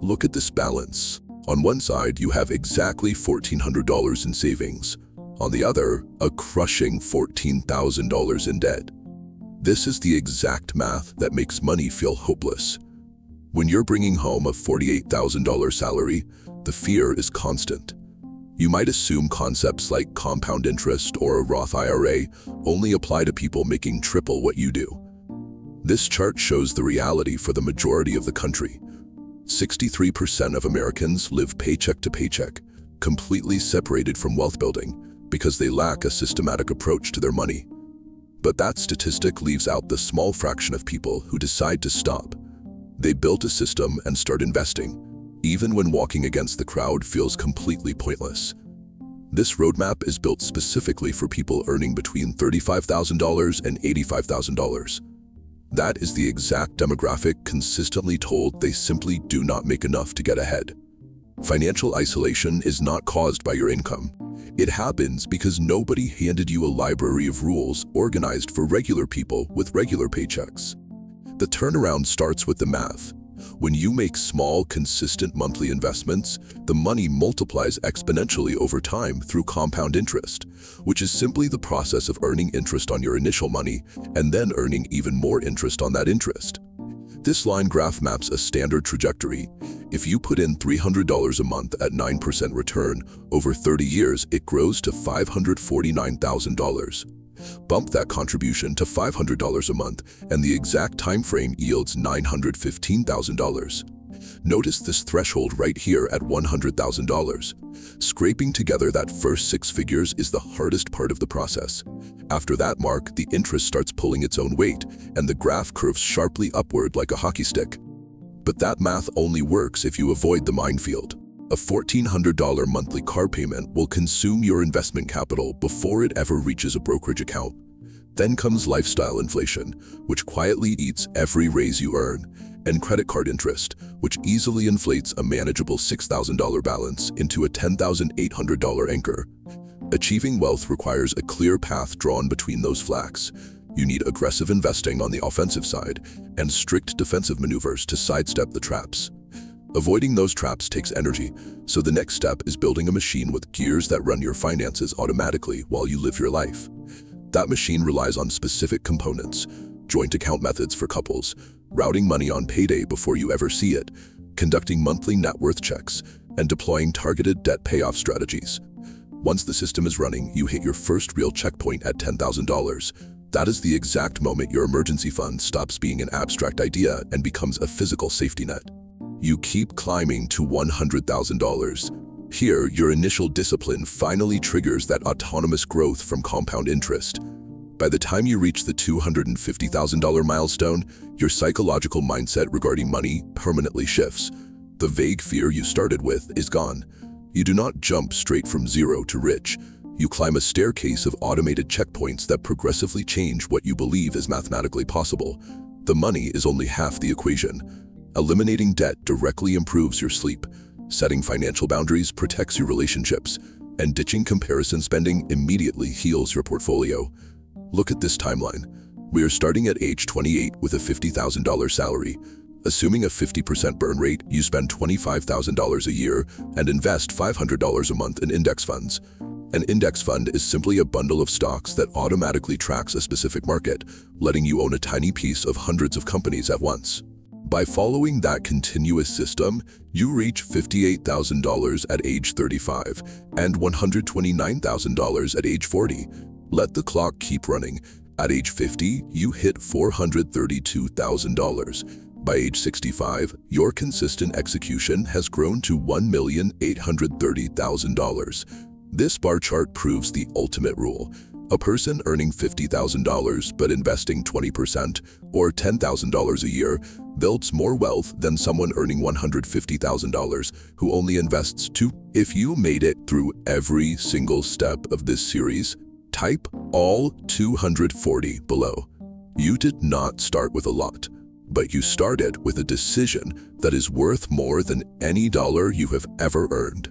Look at this balance. On one side, you have exactly $1,400 in savings. On the other, a crushing $14,000 in debt. This is the exact math that makes money feel hopeless. When you're bringing home a $48,000 salary, the fear is constant. You might assume concepts like compound interest or a Roth IRA only apply to people making triple what you do. This chart shows the reality for the majority of the country. 63% of Americans live paycheck to paycheck, completely separated from wealth building because they lack a systematic approach to their money. But that statistic leaves out the small fraction of people who decide to stop. They built a system and start investing, even when walking against the crowd feels completely pointless. This roadmap is built specifically for people earning between $35,000 and $85,000. That is the exact demographic consistently told they simply do not make enough to get ahead. Financial isolation is not caused by your income. It happens because nobody handed you a library of rules organized for regular people with regular paychecks. The turnaround starts with the math. When you make small, consistent monthly investments, the money multiplies exponentially over time through compound interest, which is simply the process of earning interest on your initial money and then earning even more interest on that interest. This line graph maps a standard trajectory. If you put in $300 a month at 9% return, over 30 years it grows to $549,000. Bump that contribution to $500 a month, and the exact time frame yields $915,000. Notice this threshold right here at $100,000. Scraping together that first 6 figures is the hardest part of the process. After that mark, the interest starts pulling its own weight, and the graph curves sharply upward like a hockey stick. But that math only works if you avoid the minefield. A $1,400 monthly car payment will consume your investment capital before it ever reaches a brokerage account. Then comes lifestyle inflation, which quietly eats every raise you earn, and credit card interest, which easily inflates a manageable $6,000 balance into a $10,800 anchor. Achieving wealth requires a clear path drawn between those flags. You need aggressive investing on the offensive side and strict defensive maneuvers to sidestep the traps. Avoiding those traps takes energy, so the next step is building a machine with gears that run your finances automatically while you live your life. That machine relies on specific components: joint account methods for couples, routing money on payday before you ever see it, conducting monthly net worth checks, and deploying targeted debt payoff strategies. Once the system is running, you hit your first real checkpoint at $10,000. That is the exact moment your emergency fund stops being an abstract idea and becomes a physical safety net. You keep climbing to $100,000. Here, your initial discipline finally triggers that autonomous growth from compound interest. By the time you reach the $250,000 milestone, your psychological mindset regarding money permanently shifts. The vague fear you started with is gone. You do not jump straight from zero to rich. You climb a staircase of automated checkpoints that progressively change what you believe is mathematically possible. The money is only half the equation. Eliminating debt directly improves your sleep. Setting financial boundaries protects your relationships. And ditching comparison spending immediately heals your portfolio. Look at this timeline. We are starting at age 28 with a $50,000 salary. Assuming a 50% burn rate, you spend $25,000 a year and invest $500 a month in index funds. An index fund is simply a bundle of stocks that automatically tracks a specific market, letting you own a tiny piece of hundreds of companies at once. By following that continuous system, you reach $58,000 at age 35 and $129,000 at age 40. Let the clock keep running. At age 50, you hit $432,000. By age 65, your consistent execution has grown to $1,830,000. This bar chart proves the ultimate rule. A person earning $50,000 but investing 20% or $10,000 a year builds more wealth than someone earning $150,000 who only invests $2,000. If you made it through every single step of this series, type all 240 below. You did not start with a lot, but you started with a decision that is worth more than any dollar you have ever earned.